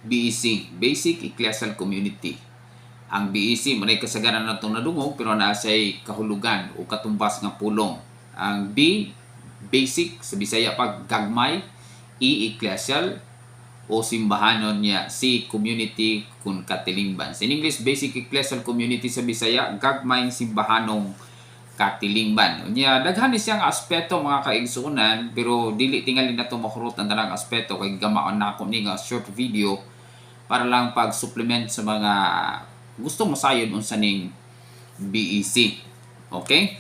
BEC, Basic Ecclesial Community. Ang BEC manay kasagaran na itong nadungog pero nasa'y kahulugan o katumbas nga pulong. Ang B, Basic, sa Bisaya pag gagmay, E, Ecclesial, o simbahanon niya, C, Community kun katilingban. In English, Basic Ecclesial Community sa Bisaya, gagmay simbahanong katilingban. Unya daghan ni siyang aspeto mga kaigsuonan pero dili tingali na to makurot ang tanang aspeto kay gamaon na ako ni nga short video para lang pag-supplement sa mga gusto mo sayon unsa ning BEC. Okay?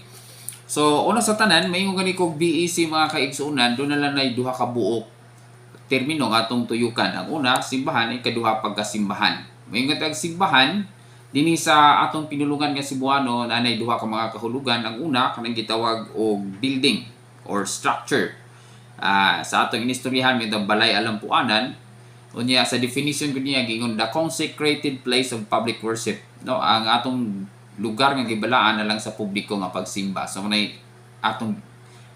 So una sa tanan may gani kog BEC mga kaigsuonan, do na lang nay duha ka buok termino nga atong tuyukan. Ang una, simbahan, ikaduha pagkasimbahan. May nga simbahan dinhi sa atong pinulungan nga Cebuano na nay duha ka mga kahulugan. Ang una kanang gitawag og building or structure. Sa atong inistoryahan may balay alampuanan. Unya sa definition ko niya gingon the consecrated place of public worship. No, ang atong lugar nga gibalaan na lang sa publiko nga pagsimba. So nay atong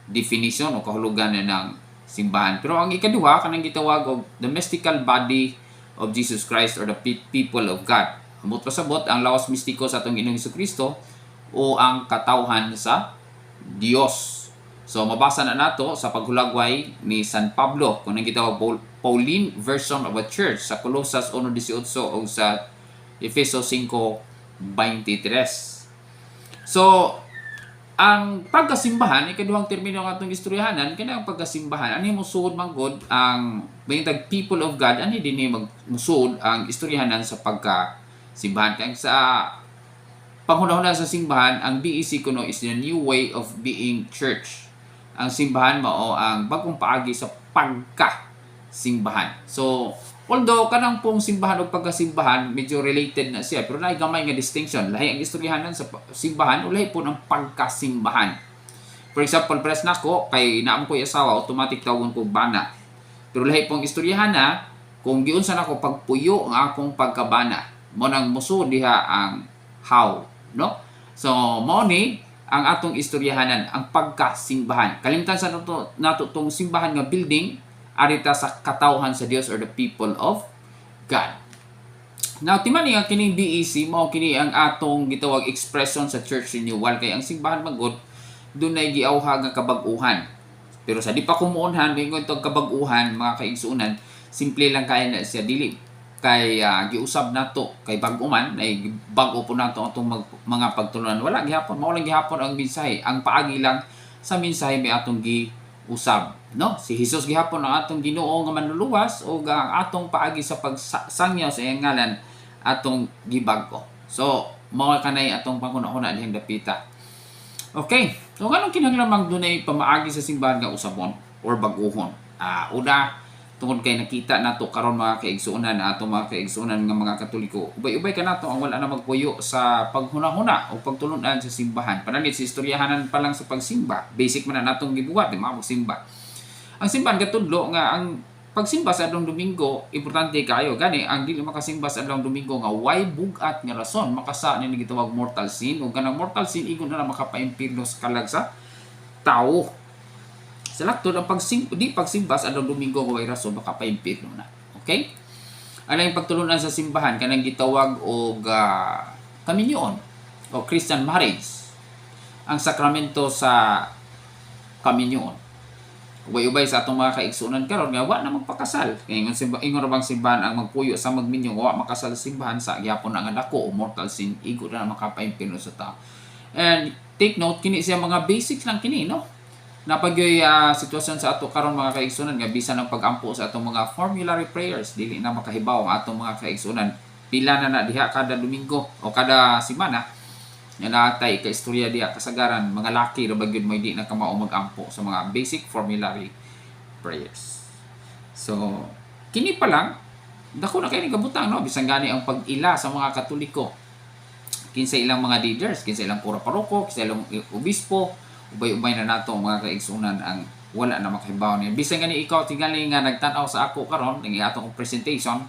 definition o kahulugan na ng simbahan. Pero ang ikaduha kanang gitawag og the mystical body of Jesus Christ or the people of God. Amot pasabot ang lawas mistiko sa atong Ginoong Hesukristo o ang katawhan sa Dios. So mabasa na nato sa paghulagway ni San Pablo kung ang gitawag Pauline version of a church sa Colosas 1:18 o sa Efeso 5:23. So ang pagkasimbahan, ikaduhang termino ng atong istoryahanan, kaya ang pagkasimbahan, ani musuod manggod ang bayintag people of God, ani din magmusuod ang istoryahanan sa pagkasimbahan. Kaya sa panghuna-huna sa simbahan, ang BEC kuno is the new way of being church. Ang simbahan mao ang bagong paagi sa pagkasimbahan. So, although kanang pong simbahan o pagkasimbahan medyo related na siya, pero naay gamay nga distinction. Lahi ang istoryahanan sa simbahan o lahi po ng pagkasimbahan. For example, press nako kay naam ko asawa, automatic tawgon ko bana. Pero lahi pong istoryahan kung giunsa nako pagpuyo ang akong pagkabana. Mo nang muso diha ang how, no? So, mao ni ang atong istoryahanan, ang pagkasimbahan. Kalimtan sa nato tong simbahan nga building arita sa katawhan sa Dios or the people of God. Now, timani nga kining BEC mao kini ang atong gitawag expression sa church renewal kay ang simbahan magod dunay giawha nga kabag-uhan. Pero sa di pa kumuunhan mingon tong kabag-uhan mga kaigsuonan, simple lang kaya na siya dili kay giusab nato kay bag-o man ay bag-o po nato atong mga pagtulunan. Wala gihapon, mao lang gihapon ang mensahe. Ang paagi lang sa mensahe may atong usab, no? Si Jesus gihapon ang atong Ginoo nga manluluwas o ang atong paagi sa pagsangyaw sa iyang ngalan atong gibag-o. So, mao kanay atong panghuna-huna dihang dapita. Okay. So, anong kinahanglan dunay pamaagi sa simbahan nga usabon or bag-ohon? Una, tungod kay nakita nato karon mga kaigsuonan atong mga kaigsuonan nga mga Katoliko. Ubay-ubay ka nato ang wala na magpuyo sa paghuna-huna o pagtulunan sa simbahan. Pananit sa istoryahanan pa lang sa pagsimba. Basic man na natong gibuhat, di magsimba. Ang simbahan katudlo nga ang pagsimba sa adlong Domingo importante kayo. Gani ang dili makasimba sa adlong Domingo nga way bugat nga rason makasa ni gitawag mortal sin ug kanang mortal sin igon na makapaimpirno sa kalag sa tao. Sa laktod ang pagsimba sa adlong Domingo nga way rason makapaimpirno na. Okay? Ang pagtulunan sa simbahan kanang gitawag og kaminyon o Christian marriage. Ang sakramento sa kaminyon. Ubay-ubay sa atong mga kaigsuonan karon nga wa na magpakasal. Kay ingon ra bang simbahan ang magpuyo sa magminyo wa makasal sa simbahan sa gyapon ang dako o mortal sin igo na makapaimpirno sa tao. And take note kini siya mga basics lang kini, no? Napagyoy sitwasyon sa ato karon mga kaigsuonan nga bisan ang pag-ampo sa atong mga formulary prayers dili na makahibaw ang atong mga kaigsuonan. Pila na diha kada Domingo o kada semana nga natay ka istorya diha kasagaran mga laki ra bagyod mo di na kamao mag-ampo sa mga basic formulary prayers. So kini pa lang dako na kay ni kabutang, no? Bisan gani ang pag-ila sa mga Katoliko. Kinsa ilang mga leaders, kinsa ilang pura paroko, kinsa ilang obispo, ubay-ubay na nato mga kaigsuonan ang wala na makahibaw niya. Bisan gani ikaw tingali nga nagtan-aw sa ako karon ning atong presentation,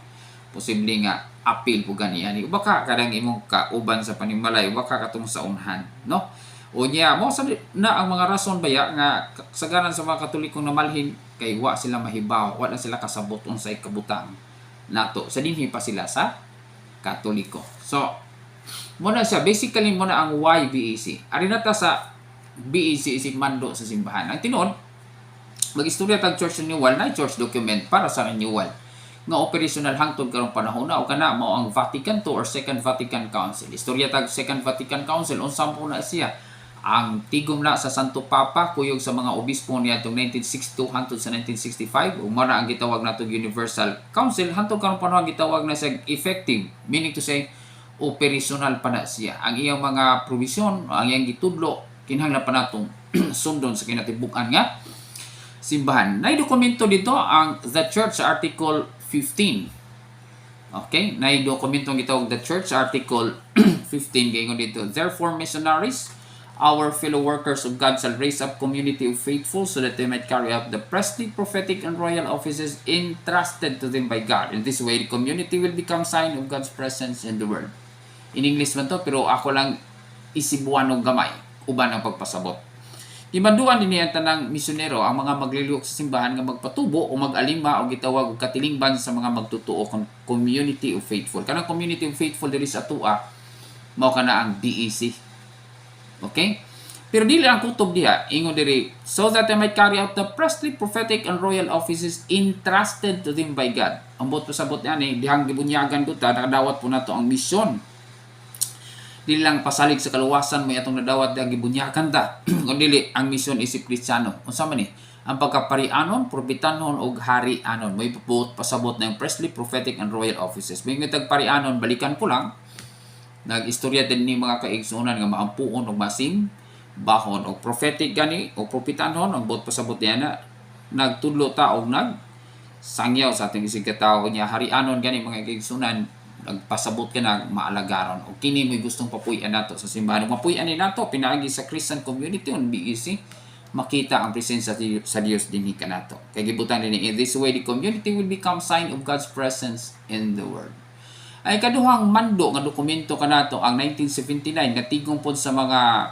posible nga appeal po gani ani uba ka kadang imong kauban sa panimalay uba ka katong sa unhan, no? Unya mo sa na ang mga rason baya nga kasagaran sa mga Katolikong namalhin kay wa sila mahibaw, wala sila kasabot unsay kabutang nato sa dinhi pa sila sa Katoliko. So muna siya, basically muna ang why BEC. Ari na ta sa BEC isig mando sa simbahan. Ang tinuod, mag-istorya tag church renewal na church document para sa renewal nga operational hangtod karong panahon na o kana mao ang Vatican II or Second Vatican Council. Istorya tag Second Vatican Council unsa po na siya ang tigom na sa Santo Papa kuyog sa mga obispo niya atong 1962 hangtod sa 1965 ug mao na ang gitawag natong Universal Council hangtod karong panahon gitawag na siya effective, meaning to say operational pa na siya. Ang iyang mga provision, ang iyang gitudlo, kinahanglan pa natong sundon sa kinatibuk-an nga simbahan. Nay dokumento dito ang The Church Article 15. Okay? Nay dokumento ang gitawag The Church Article 15 gayon dito. Therefore, missionaries, our fellow workers of God shall raise up community of faithful so that they might carry out the priestly, prophetic, and royal offices entrusted to them by God. In this way, the community will become sign of God's presence in the world. In English man to, pero ako lang isibuan og gamay, uban ang pagpasabot. Imanduan din niya tanang misyonero ang mga magliliok sa simbahan nga magpatubo o mag-alima o gitawag og katilingban sa mga magtutuo kung community of faithful. Kanang community of faithful diri sa atua mao kana ang BEC. Okay? Pero dili ang kutob diha, ingon diri, so that they might carry out the priestly, prophetic, and royal offices entrusted to them by God. Ang bot pasabot ani dihang gibunyagan ko ta, nakadawat po nato ang misyon. Dili lang pasalig sa kaluwasan mo atong nadawat ang gibunyakan ta. Kundi ang misyon isip Kristiyano. Unsa man ni? Ang pagkaparianon, propetanon ug harianon. May pupuot pasabot na yung priestly, prophetic, and royal offices. May parianon balikan ko lang. Nag-istorya din ni mga kaigsunan nga maampuon og masim, bahon og prophetic gani o propetanon ang buot pasabot niya na nagtudlo ta og sangyaw sa ating isig katawo niya harianon gani mga kaigsunan nagpasabot ka na maalagaron o kini mo'y gustong papuyan nato sa simbahan. Mapuyan ni nato pinaagi sa Christian community on BEC makita ang presensya sa Dios dinhi kanato. Kay gibutan din in this way the community will become sign of God's presence in the world. Ay kaduhang mando nga dokumento kanato ang 1979 nga tigong pod sa mga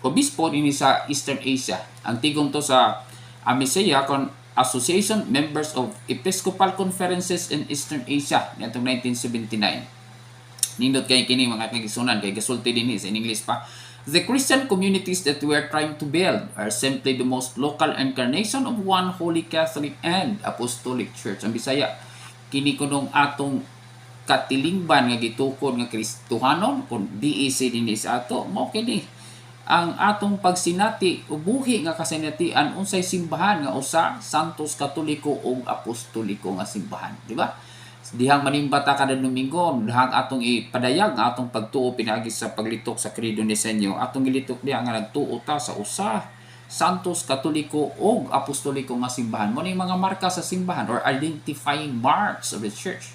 obispo dinhi sa Eastern Asia. Ang tigong to sa AMESEA kon Association Members of Episcopal Conferences in Eastern Asia nitong 1979. Nindot kay kini mga kagisunan kay gasulti dinhi sa English pa. The Christian communities that we are trying to build are simply the most local incarnation of one holy Catholic and Apostolic Church. Ang Bisaya, kini kunong atong katilingban nga gitukod nga Kristohanon kun BEC dinhi sa ato mo kini ang atong pagsinati o buhi nga kasinatian unsay simbahan nga usa Santos Katoliko ug Apostoliko nga simbahan, di ba? Dihang manimbata kada Domingo, dihang atong ipadayag nga atong pagtuo pinaagi sa paglitok sa Credo Nicenyo, atong gilitok diha nga nagtuo ta sa usa Santos Katoliko ug Apostoliko nga simbahan. Mo ni mga marka sa simbahan or identifying marks of the church.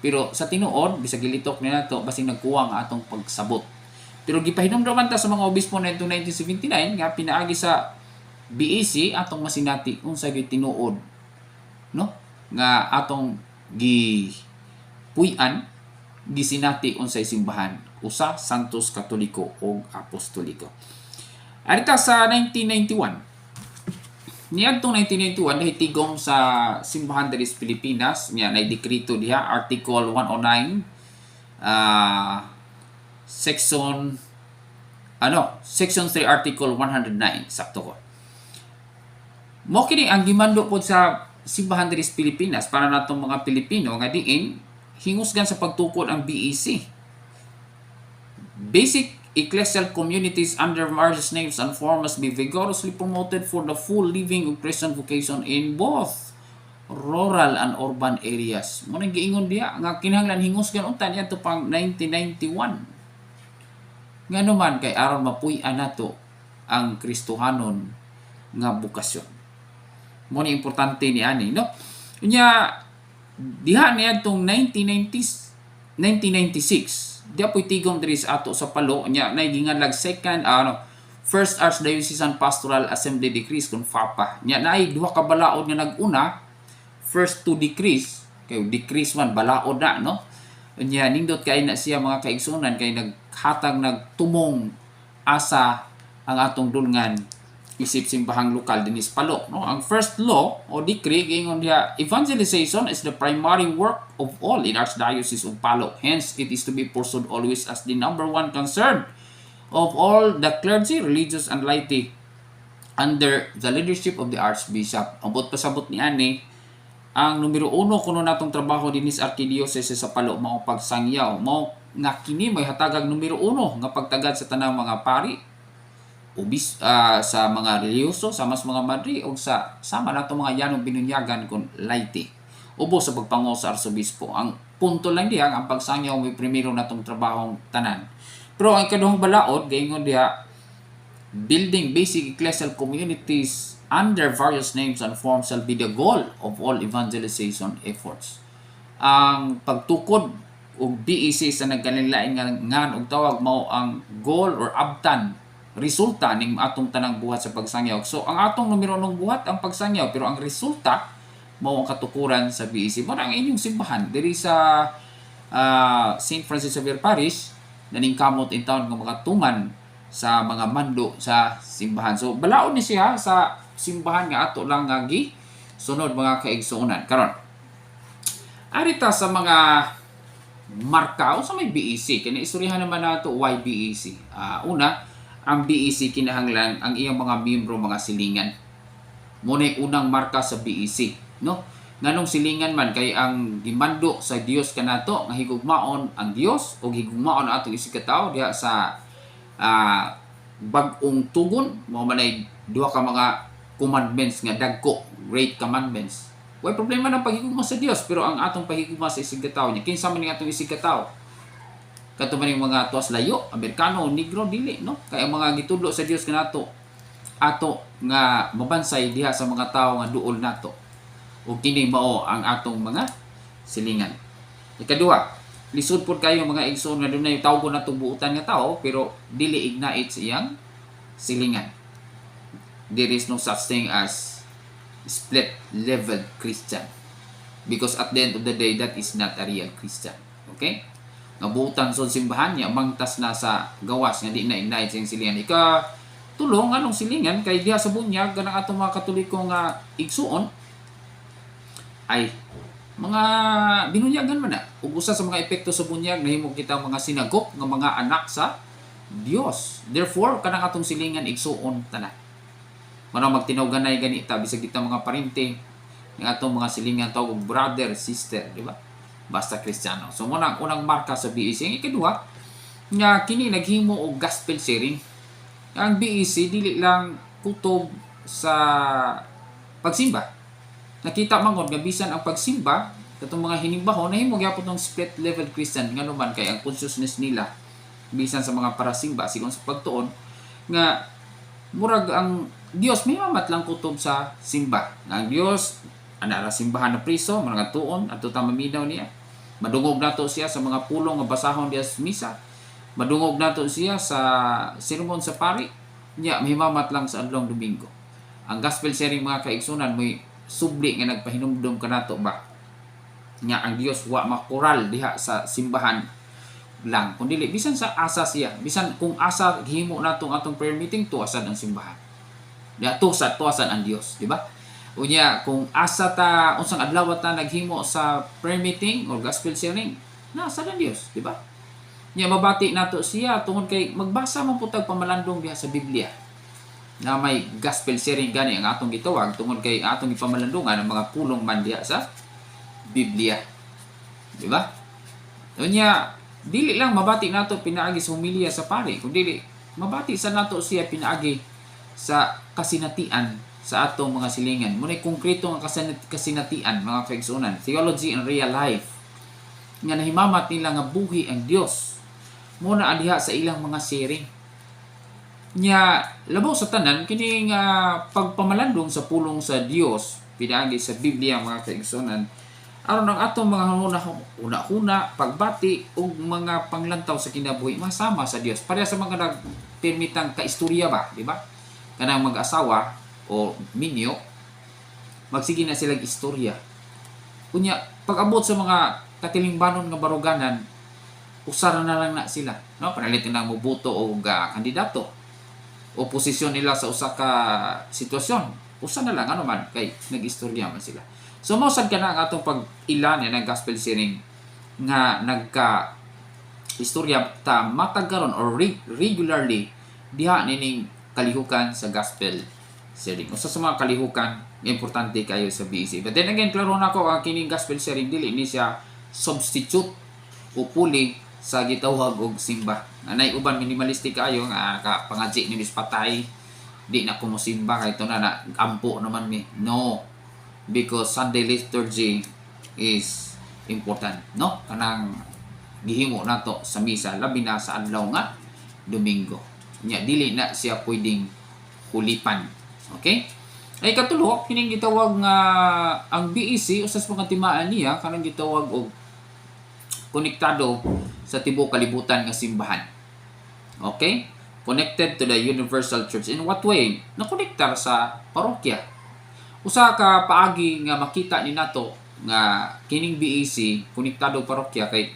Pero sa tinuod bisag gilitok niya nato basing nagkuha nga atong pagsabot. Pero gipahinumduman ta sa mga obispo na itong 1979 nga pinaagi sa BEC atong masinati unsay tinuod no nga atong gipuy-an gisinati unsay simbahan usa Santos Katoliko ug Apostoliko. Arita sa 1991 niadtong 1991 nahitigom sa simbahan diri sa Pilipinas nya nay dekreto diha Article 109 Section 3 Article 109 sakto ko. Mo kini ang gimando pod sa simbahan diri sa Pilipinas para natong mga Pilipino nga diin hingusgan sa pagtukod ang BEC. Basic ecclesial communities under various names and forms must be vigorously promoted for the full living of Christian vocation in both rural and urban areas. Mo nang giingon diha nga kinahanglan hingusgan unta niya to pang 1991. Nga naman kay aron mapuy-an nato ang Kristohanon nga bukasyon. Mo ni importante ni ani no. Unya diha niadtong 1996 diha poy tigom diri sa ato sa Palo nya nay ginganlag First Archdiocesan Pastoral Assembly decrees kun FAPA. Nya naay duha ka balaod nga nag-una first two decrees kay decrees man balaod na no. Unya nindot kay na siya mga kaigsunan kay naghatag nagtumong asa ang atong dulngan isip simbahang lokal dinis Palo, no? Ang first law o decree gingon diha, evangelization is the primary work of all in Archdiocese of Palo. Hence, it is to be pursued always as the number one concern of all the clergy, religious, and laity under the leadership of the Archbishop. Ambot pasabot ni ani, ang numero uno kuno natong trabaho dinis Archdiocese sa Palo mao pagsangyaw, mao nga kini may hatagag numero uno nga pagtagad sa tanang mga pari, sa mga reliyoso, sa mas mga madri o sa sama nato mga yanong binunyagan kon laity ubo sa pagpango sa arsobispo. Ang punto lang diha ang pagsangyaw may primero natong trabahong tanan. Pero ang ikaduhang balaod gayon diha, building basic ecclesial communities under various names and forms shall be the goal of all evangelization efforts. Ang pagtukod og BEC sa nagkanilain nga ngan og tawag mao ang goal or abtan resulta ning atong tanang buhat sa pagsangyaw. So ang atong numero ng buhat ang pagsangyaw, pero ang resulta mao ang katukuran sa BEC. Mo ang inyong simbahan diri sa St. Francis Xavier Parish naning kamot in town nga makatuman sa mga mando sa simbahan. So balaod ni siya sa simbahan nga ato lang nga gi sunod mga kaigsuonan. Karon arita sa mga marka o sa may BEC kini istoryahan naman nato why BEC. Una, ang BEC kinahanglan ang iyang mga miyembro mga silingan. Muna unang marka sa BEC, no? Nganong silingan man kay ang gimando sa Dios kanato nga higugmaon ang Dios o higugmaon ang atong isigataw diha sa bag-ong tugon, mao manay duha ka mga commandments nga dagko, great commandments. Way problema ng paghigugma sa Dios, pero ang atong paghigugma sa isigataw niya kinsa man ning atong isigataw? Kato man yung mga tuwas layo, Amerikano, Negro, dili, no? Kaya mga gitudlo sa Dios kanato ato nga mabansay diha sa mga tao nga duol nato. O kini mao ang atong mga silingan. Ikaduha, lisod pod kayo mga igsoon nga dunay tawgon nato buutan nga tao pero dili ignite sa iyang silingan. There is no such thing as split level Christian, because at the end of the day that is not a real Christian. Okay? Nabutan sa simbahan niya mangtas na sa gawas nga di na ignite sa silingan. Tulong anong silingan kay diha sa bunyag kanang atong mga Katoliko nga igsuon ay mga binunyagan man na. Ug usa sa mga epekto sa bunyag nahimo kita mga sinagop nga mga anak sa Dios. Therefore kanang atong silingan igsuon tanan. Mano magtinawganay ganita bisag kita mga parente ng atong mga silingan tawag brother, sister, di ba? Basta Kristiyano. So muna unang marka sa BEC. Ang ikaduha nga kini naghimo og gospel sharing. Ang BEC dili lang kutob sa pagsimba. Nakita mangod nga bisan ang pagsimba katong mga hinimbahon nahimo gyapon ng split level Christian ngano man kay ang consciousness nila bisan sa mga parasimba sigon sa pagtuon nga murag ang Dios may mamat lang kutob sa simba. Ang Dios ana ra simbahan na priso mga tuon adto ta maminaw niya. Madungog nato siya sa mga pulong nga basahon diya sa misa. Madungog nato siya sa sermon sa pari. Nya mahimamat lang sa adlong Domingo. Ang gospel sharing mga kaigsunan mo'y subli nga nagpahinumdom kanato ba. Nya ang Dios wa makoral diha sa simbahan lang. Kundi bisan sa asa siya, bisan kung asa gihimo natong atong prayer meeting tuwasan ang simbahan. Diha tuwasan ang Dios, di ba? Unya kung asa ta unsang adlaw ta naghimo sa prayer meeting or gospel sharing, nasa ang Dios, di ba? Nya mabati nato siya tungod kay magbasa man putag pamalandong diha sa Biblia. Na may gospel sharing gani ang atong gitawag tungod kay atong ipamalandungan ang mga pulong man diha sa Biblia. Di ba? Unya dili lang mabati nato pinaagi sa homilya sa pari, kundi mabati sa nato siya pinaagi sa kasinatian sa atong mga silingan. Muna'y konkreto nga kasinatian, mga kaigsunan. Theology and real life. Nga nahimamat nila nga buhi ang Dios. Muna adiha sa ilang mga sharing. Nya, labaw sa tanan, kini nga pagpamalandong sa pulong sa Dios, pinaagi sa Biblia, mga kaigsunan, aron ang atong mga una-una, pagbati, o mga panglantaw sa kinabuhi, masama sa Dios. Pareha sa mga nagpermitang kaistorya ba, di ba? Kanang mag-asawa, o minyo, magsige na silang istorya. Kunya, pag-abot sa mga katilingbanon nga baruganan, usara na lang na sila. No? Panalitin na mo boto o kandidato. o posisyon nila sa usa ka sitwasyon. Usa na lang ano man kay nag-istorya man sila. So mao sad kana ang atong pag-ilan ng gospel sharing nga nagka istorya ta matag karon or regularly diha nining kalihukan sa gospel sharing. Usa sa mga kalihukan importante kayo sa BEC. But then again, klaro na ko ang kining gospel sharing dili ni siya substitute o puli sa gitawag og simba. Anay uban minimalistic kayo nga pangadji ni patay di na ko mo simba kay to na ampo naman mi. No, because Sunday liturgy is important, no? Kanang gihimo nato sa misa labi na sa adlaw nga Domingo. Nya dili na siya pwedeng ulipan. Okay? Ay katulo kining gitawag nga ang BEC usas mga timaan niya kanang gitawag og konektado sa tibuok kalibutan nga simbahan. Okay? Connected to the universal church. In what way? Nakonektar sa parokya. Usa ka paagi nga makita ni nato nga kining BEC konektado parokya kay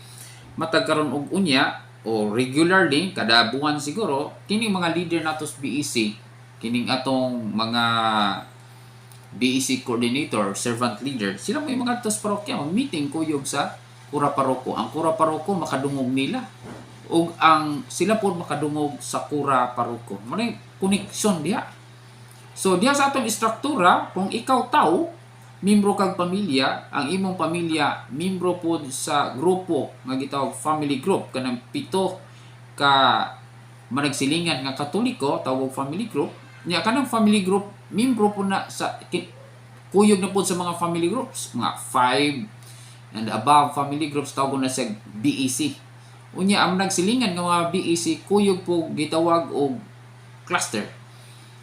matag karon og unya o regularly kada buwan siguro kining mga leader nato sa BEC, kining atong mga BEC coordinator, servant leader, sila may mga atos parokya meeting kuyog sa kura paroko. Ang kura paroko makadungog nila ug ang sila po makadungog sa kura paroko. Manay koneksyon diha. So diha sa atong istruktura, kung ikaw tao, membro kag pamilya, ang imong pamilya membro po sa grupo nga gitawag family group kanang 7 ka managsilingan nga Katoliko tawag family group. Nya kanang family group membro po na sa kuyog na po sa mga family groups, mga 5 and above family groups tawag na sa BEC. Unya ang nagsilingan nga mga BEC kuyog po gitawag og cluster.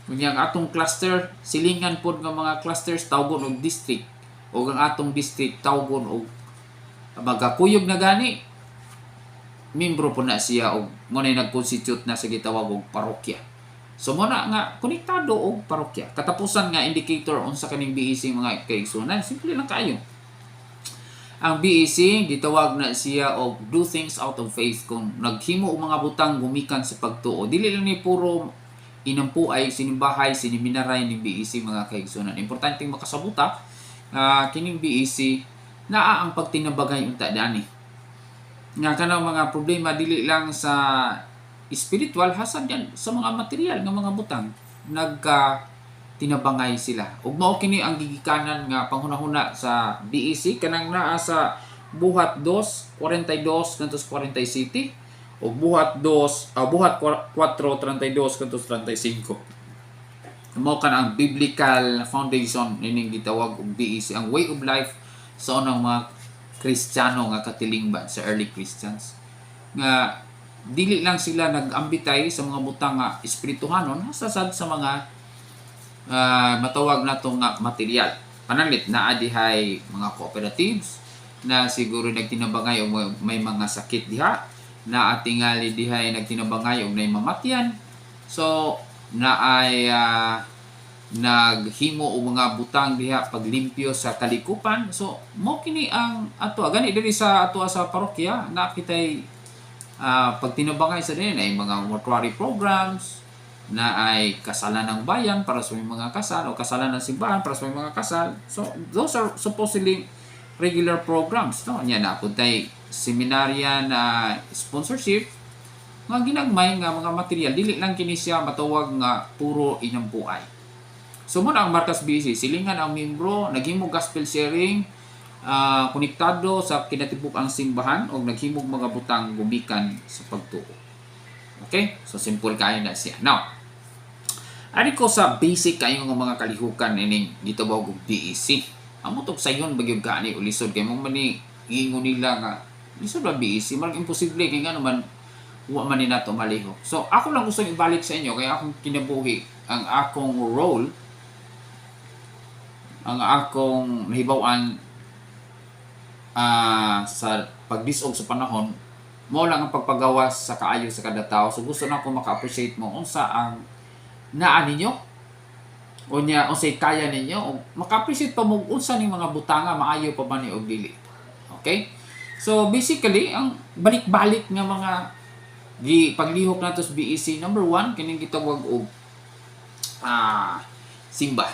Unya ang atong cluster silingan pod nga mga clusters tawgon og district o ang atong district tawgon og magakuyog na gani membro po na siya og mo na nag-constitute na sa gitawag og parokya. So mo na nga konektado og parokya. Katapusan nga indicator unsa kaning BEC mga kaigsunan, simple lang kayo. Ang BEC gitawag na siya og do things out of faith. Kung naghimo og mga butang gumikan sa pagtuo, dili lang ni puro inampuay, sinimbahay, siniminaray ni BEC mga kaigsunan. Importante makasabuta kining BEC naa ang pagtinabagay unta dani. Nga kanang mga problema dili lang sa spiritual hasad yan sa mga material nga mga butang tinabangay sila. Ug mao kini ang gigikanan nga panghunahuna sa BEC kanang naa sa buhat 2:42 kantos 47 o buhat 4:32 kantos 35. Mao kan ang biblical foundation ining gitawag og BEC, ang way of life sa unang mga Kristiyano nga katilingban sa early Christians. Nga dili lang sila nag-ambitay sa mga butang nga espirituhanon hasasad sa mga matawag nato nga material. Panalit naa dihay mga cooperatives na siguro nagtinabangay og may mga sakit diha, na tingali dihay nagtinabangay og nay mamatyan. So naay naghimo og mga butang diha paglimpyo sa kalikupan. So mo kini ang ato gani diri sa ato sa parokya nakitay pagtinabangay sa din ay mga mortuary programs, na ay kasalan ng bayan para sa mga kasal o kasalan ng simbahan para sa mga kasal. So those are supposedly regular programs, no? Nya na pud tay seminarya na sponsorship nga ginagmay nga mga material, dili lang kini siya matawag nga puro inampuay. So mo na ang Markas BEC, silingan ang membro, naghimo gospel sharing, konektado sa kinatibuk ang simbahan o naghimog mga butang gumikan sa pagtuo. Okay? So simple kayo na siya. Now, ari ko sa basic kayo ng mga kalihukan ining gitawag og BEC. Amo tok sayon bagyog kaani o lisod kay mo man ni ingon nila nga lisod ba BEC, marag imposible kay nga naman wa man ni nato malihok. So ako lang gusto ibalik sa inyo kay akong kinabuhi ang akong role, ang akong nahibaw-an sa pagdisog sa panahon, mo lang ang pagpagawas sa kaayo sa kada tao. So gusto na ko maka-appreciate mo unsa ang naa ninyo o nya unsay kaya ninyo o maka-appreciate pa mo unsa ning mga butanga maayo pa ba ni og dili. Okay? So basically ang balik-balik nga mga paglihok nato sa BEC, number 1 kining gitawag og simba.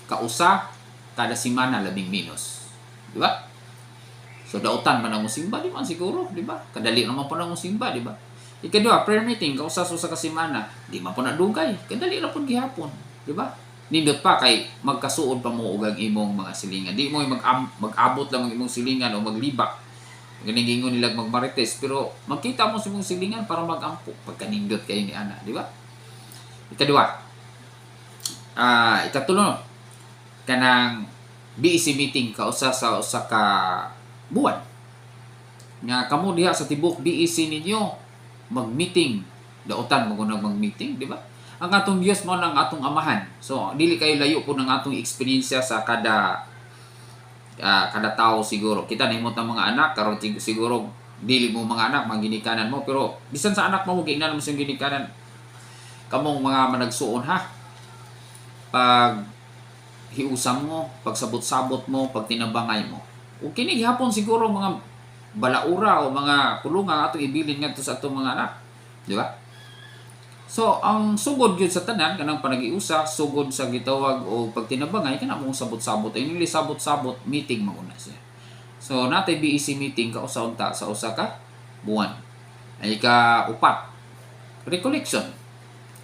Kausa kada semana labing menos. Di ba? So dautan man ang simba, di man siguro, di ba? Kadali naman po nang simba, di ba? Ikadua, prayer meeting kausa sa ka semana, di man po na dugay. Kadali ra pud gihapon, di ba? Nindot pa kay magkasuod pa mo og ang imong mga silingan. Di mo mag-abot lang ang imong silingan o maglibak. Ganingingon nila magmarites, pero magkita mo sa imong silingan para magampo pagkanindot kay ni ana, di ba? Ikadua, ikatulo, kanang BEC meeting kausa sa usa ka buwan. Nga kamo diha sa tibok BEC ninyo mag-meeting, dautan mo kunang mag-meeting, di ba? Ang atong Dios mo nang atong amahan. So dili kayo layo po ng atong eksperyensya sa kada tao siguro. Kita nahimot ng mga anak karon siguro dili mo mga anak manginikanan mo, pero bisan sa anak mo giingnan mo sa ginikanan. Kamong mga managsuon ha. Pag hiusam mo, pag sabot-sabot mo, pag tinabangay mo. O kini gihapon siguro mga balaura o mga kulungan atong ibilin ngadto sa atong mga anak, di ba? So ang sugod gyud sa tanan kanang panagiusa, sugod sa gitawag o pagtinabangay kana mo sabot-sabot ay nili sabot-sabot meeting maguna siya. So natay BEC meeting kausa unta sa usa ka buwan. Ay ka upat, recollection.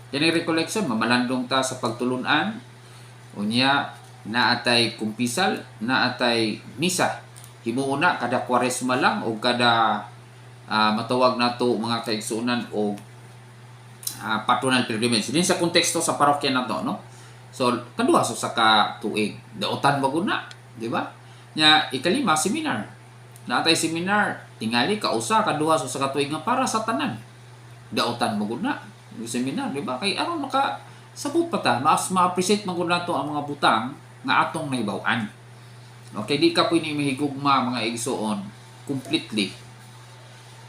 Kini recollection mamalandong ta sa pagtulunan unya naatay kumpisal, naatay misa. Himuuna kada Kwaresma lang o kada matawag nato mga kaigsuonan o patronal pilgrimage. Din sa konteksto sa parokya na to, no? So, kadua sa ka tuig. Dautan maguna, di ba? Nya ikalima seminar. Natay seminar tingali kausa kadua sa ka tuig nga para sa tanan. Dautan maguna yung seminar, di ba? Kay aron maka sabot pa ta, mas ma-appreciate maguna to ang mga butang nga atong naibaw-an. Okay, di ka pwede mahigugma mga igsuon completely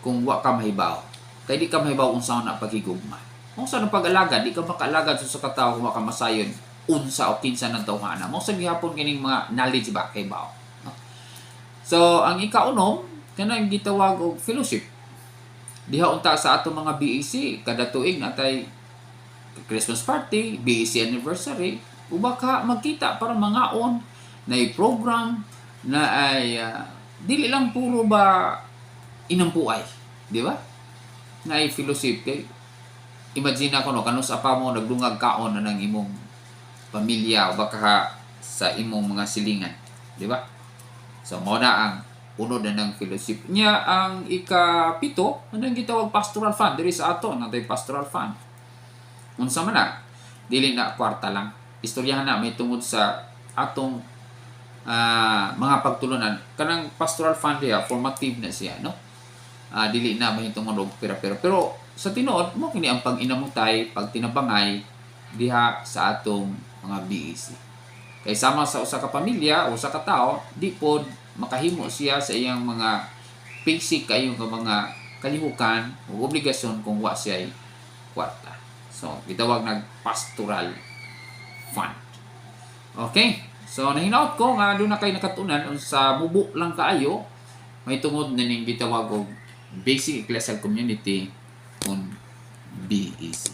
kung wa ka mahibaw. Kay di ka mahibaw unsa na paghigugma. Kung sa nang pag-alagad, di ka makaalagad sa katao kung makamasayon unsa o kinsa ng tawhana. Mo sa gihapon kining mga knowledge ba kay bao. So, ang ikaunom, kanang gitawag og fellowship. Diha unta sa ato mga BEC, kada tuig natay Christmas party, BEC anniversary, uba ka magkita para mangaon na program na ay dili lang puro ba inampuay, di ba? Na ay fellowship kay imagine ako no kanus apa mo nagdungag kaon na ng imong pamilya o baka sa imong mga silingan, di ba? So mo na ang unod na ng fellowship niya. Ang ikapito anong gitawag pastoral fund diri sa ato natay pastoral fund. Unsa man na dili na kwarta lang, istoryahan na may tungod sa atong mga pagtulunan. Kanang pastoral fund diha formative na siya, no? Dili na mahitungod og pera-pera, pero sa tinuod mo kini ang pag-inamutay, pagtinabangay diha sa atong mga BEC. Kay sama sa usa ka pamilya o usa ka tawo, di pod makahimo siya sa iyang mga basic kayong mga kalihukan o obligasyon kung wa siya kwarta. So gitawag nag pastoral fund. Okay? So nahinaot ko nga doon na kayo nakatunan sa bubo lang kaayo may tungod na ning gitawag og basic ecclesial community on BEC.